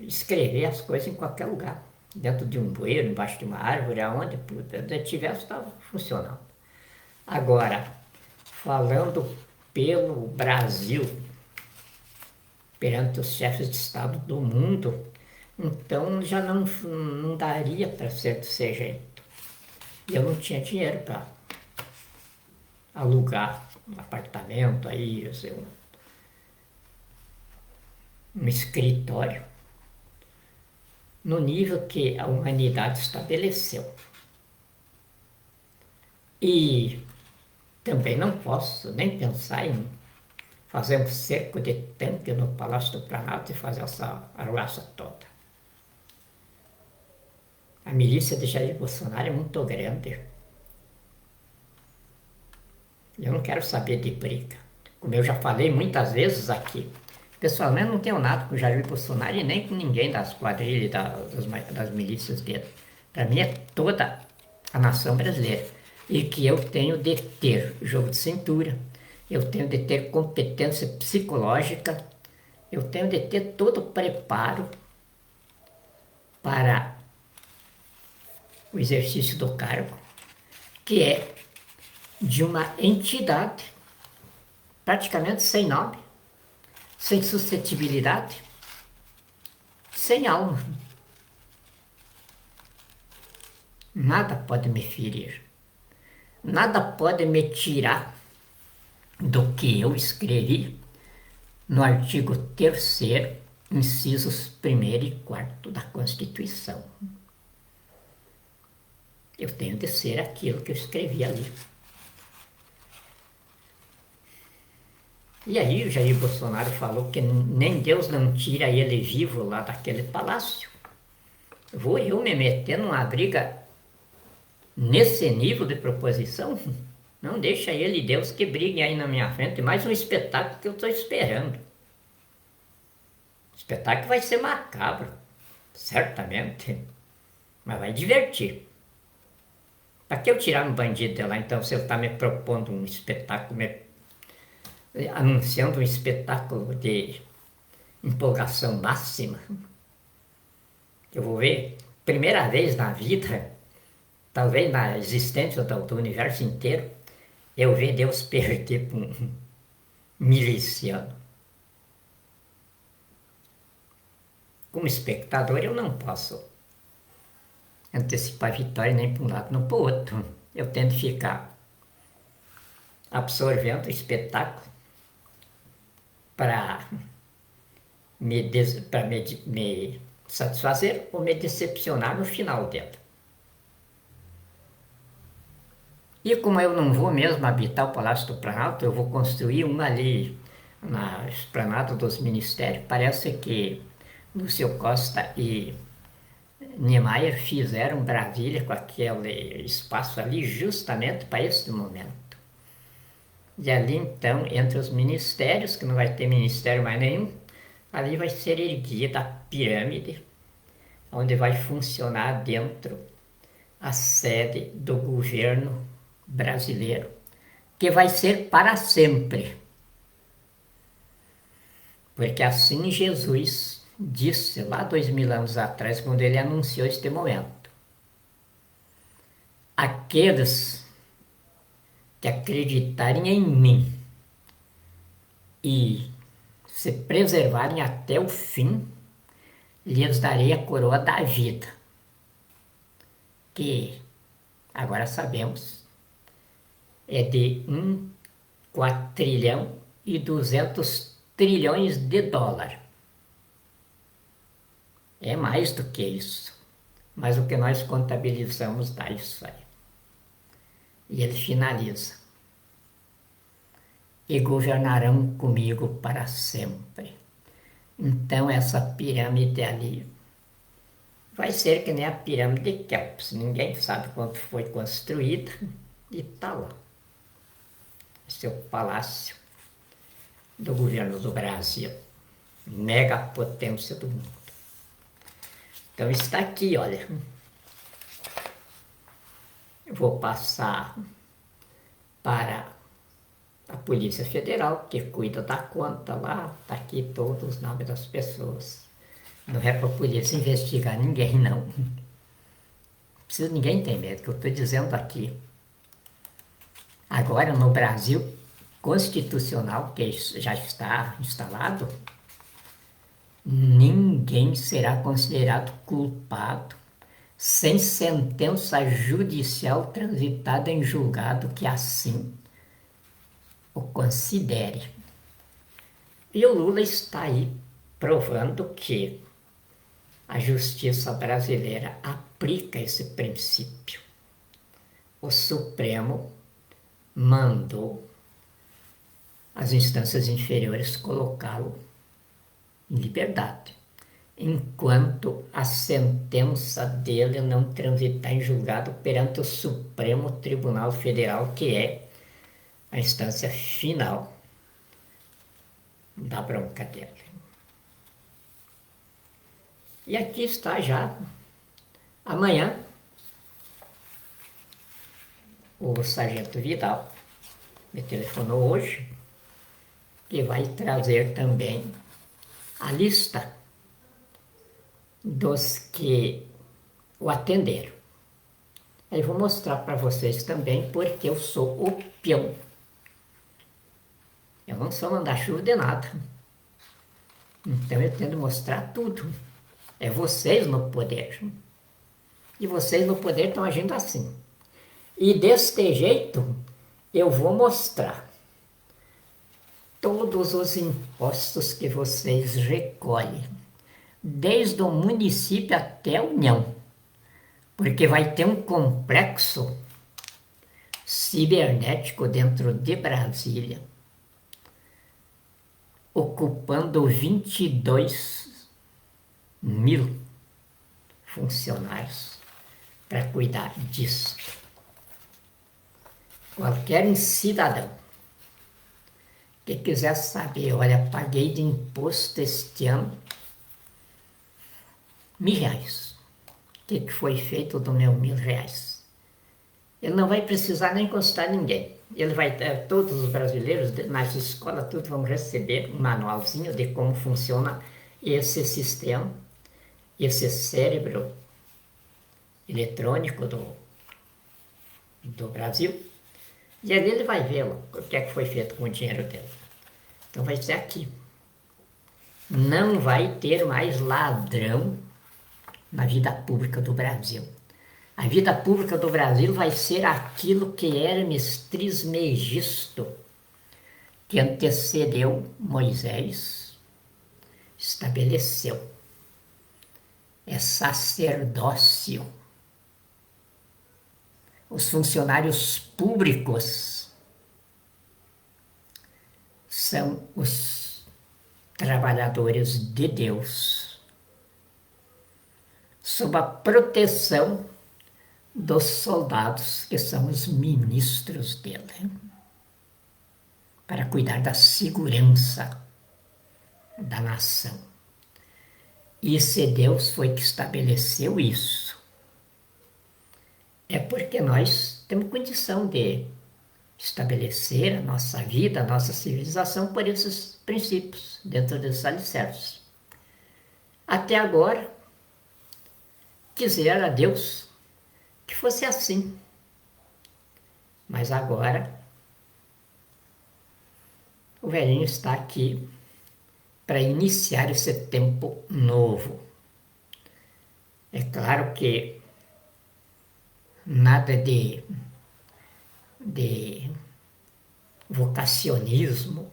escrever as coisas em qualquer lugar, dentro de um bueiro, embaixo de uma árvore, aonde eu tivesse, estava funcionando. Agora, falando pelo Brasil, perante os chefes de Estado do mundo, então já não daria para ser desse jeito. E eu não tinha dinheiro para alugar um apartamento aí, um escritório, no nível que a humanidade estabeleceu. E também não posso nem pensar em fazer um cerco de tanque no Palácio do Planalto e fazer essa arruaça toda. A milícia de Jair Bolsonaro é muito grande. Eu não quero saber de briga. Como eu já falei muitas vezes aqui, pessoalmente não tenho nada com o Jair Bolsonaro e nem com ninguém das quadrilhas, das milícias dele. Para mim é toda a nação brasileira. E que eu tenho de ter jogo de cintura, eu tenho de ter competência psicológica, eu tenho de ter todo o preparo para o exercício do cargo, que é de uma entidade praticamente sem nome, sem suscetibilidade, sem alma. Nada pode me ferir. Nada pode me tirar do que eu escrevi no artigo 3º, incisos 1º e 4º da Constituição. Eu tenho de ser aquilo que eu escrevi ali. E aí o Jair Bolsonaro falou que nem Deus não tira ele vivo lá daquele palácio. Vou eu me meter numa briga nesse nível de proposição? Não deixa ele e Deus que briguem aí na minha frente. Mais um espetáculo que eu estou esperando. O espetáculo vai ser macabro, certamente, mas vai divertir. Para que eu tirar um bandido de lá, então, se ele está me propondo um espetáculo, anunciando um espetáculo de empolgação máxima? Eu vou ver, primeira vez na vida, talvez na existência do universo inteiro, eu ver Deus perder para um miliciano. Como espectador, eu não posso antecipar a vitória nem para um lado nem para o outro. Eu tento ficar absorvendo o espetáculo para me satisfazer ou me decepcionar no final dela. E como eu não vou mesmo habitar o Palácio do Planalto, eu vou construir um ali na esplanada dos ministérios. Parece que Lúcio Costa e Niemeyer fizeram Brasília com aquele espaço ali justamente para esse momento. E ali então, entre os ministérios, que não vai ter ministério mais nenhum, ali vai ser erguida a pirâmide, onde vai funcionar dentro a sede do governo brasileiro, que vai ser para sempre. Porque assim Jesus disse lá 2000 anos atrás, quando ele anunciou este momento: aqueles que acreditarem em mim e se preservarem até o fim, lhes darei a coroa da vida. Que agora sabemos, é de 1,4 trilhão e 200 trilhões de dólares. É mais do que isso. Mas o que nós contabilizamos dá isso aí. E ele finaliza. E governarão comigo para sempre. Então essa pirâmide ali vai ser que nem a pirâmide de Kéops. Ninguém sabe quando foi construída e está lá. Esse é o palácio do governo do Brasil. Mega potência do mundo. Então está aqui, olha. Eu vou passar para a Polícia Federal, que cuida da conta lá. Está aqui todos os nomes das pessoas. Não é para a polícia investigar ninguém, não. Não precisa ninguém ter medo, que eu estou dizendo aqui. Agora, no Brasil constitucional, que já está instalado, ninguém será considerado culpado sem sentença judicial transitada em julgado que assim o considere. E o Lula está aí provando que a justiça brasileira aplica esse princípio. O Supremo mandou as instâncias inferiores colocá-lo em liberdade, enquanto a sentença dele não transitar em julgado perante o Supremo Tribunal Federal, que é a instância final da bronca dele. E aqui está já, amanhã, o sargento Vidal me telefonou hoje, que vai trazer também a lista dos que o atenderam. Aí vou mostrar para vocês também, porque eu sou o peão. Eu não sou manda-chuva de nada. Então eu tento mostrar tudo. É vocês no poder. E vocês no poder estão agindo assim. E deste jeito eu vou mostrar todos os impostos que vocês recolhem, desde o município até a União, porque vai ter um complexo cibernético dentro de Brasília, ocupando 22 mil funcionários para cuidar disso. Qualquer cidadão que quiser saber, olha, paguei de imposto este ano R$ 1.000. O que foi feito do meu R$ 1.000? Ele não vai precisar nem consultar ninguém. Ele vai, todos os brasileiros nas escolas, tudo vão receber um manualzinho de como funciona esse sistema, esse cérebro eletrônico do Brasil. E ali ele vai ver o que é que foi feito com o dinheiro dele. Então vai ser aqui. Não vai ter mais ladrão na vida pública do Brasil. A vida pública do Brasil vai ser aquilo que Hermes Trismegisto, que antecedeu Moisés, estabeleceu. É sacerdócio. Os funcionários públicos são os trabalhadores de Deus, sob a proteção dos soldados, que são os ministros dele, para cuidar da segurança da nação. E se Deus foi que estabeleceu isso, é porque nós temos condição de estabelecer a nossa vida, a nossa civilização por esses princípios, dentro desses alicerces. Até agora, quisera Deus que fosse assim. Mas agora, o velhinho está aqui para iniciar esse tempo novo. É claro que nada de vocacionismo.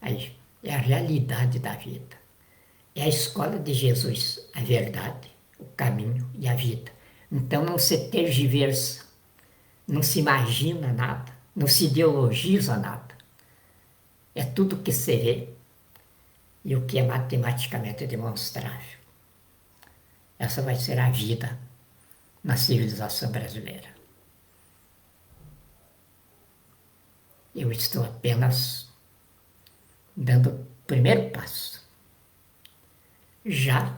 Aí é a realidade da vida. É a escola de Jesus, a verdade, o caminho e a vida. Então não se tergiversa, não se imagina nada, não se ideologiza nada. É tudo que se vê e o que é matematicamente demonstrável. Essa vai ser a vida na civilização brasileira. Eu estou apenas dando o primeiro passo. Já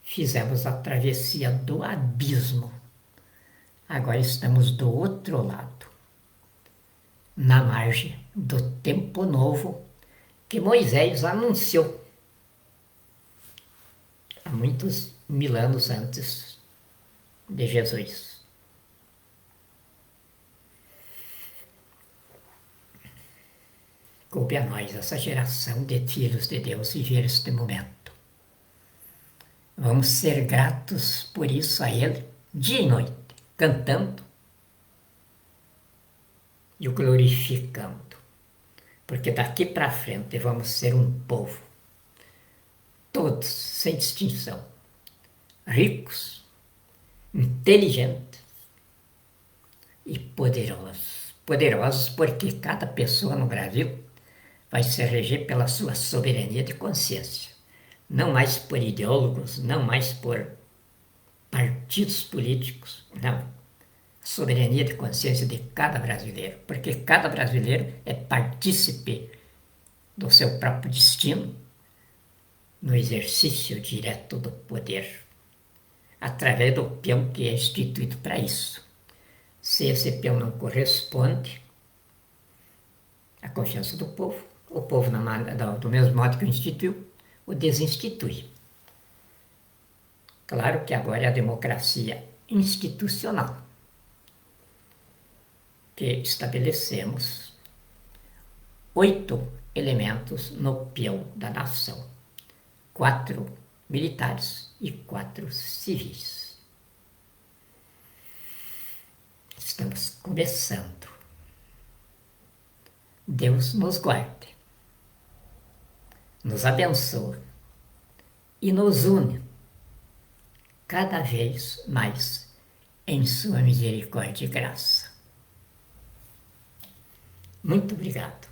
fizemos a travessia do abismo. Agora estamos do outro lado, na margem do tempo novo que Moisés anunciou há muitos mil anos antes de Jesus. Coube a nós, essa geração de filhos de Deus, viver este momento. Vamos ser gratos por isso a Ele, dia e noite, cantando e o glorificando. Porque daqui para frente vamos ser um povo, todos, sem distinção, ricos, inteligentes e poderosos. Poderosos porque cada pessoa no Brasil vai se reger pela sua soberania de consciência. Não mais por ideólogos, não mais por partidos políticos, não. Soberania de consciência de cada brasileiro, porque cada brasileiro é partícipe do seu próprio destino no exercício direto do poder, através do peão que é instituído para isso. Se esse peão não corresponde à confiança do povo, o povo, do mesmo modo que o instituiu, o desinstitui. Claro que agora é a democracia institucional que estabelecemos 8 elementos no peão da nação, 4 militares e 4 civis. Estamos começando. Deus nos guarde, nos abençoe e nos une cada vez mais em sua misericórdia e graça. Muito obrigado.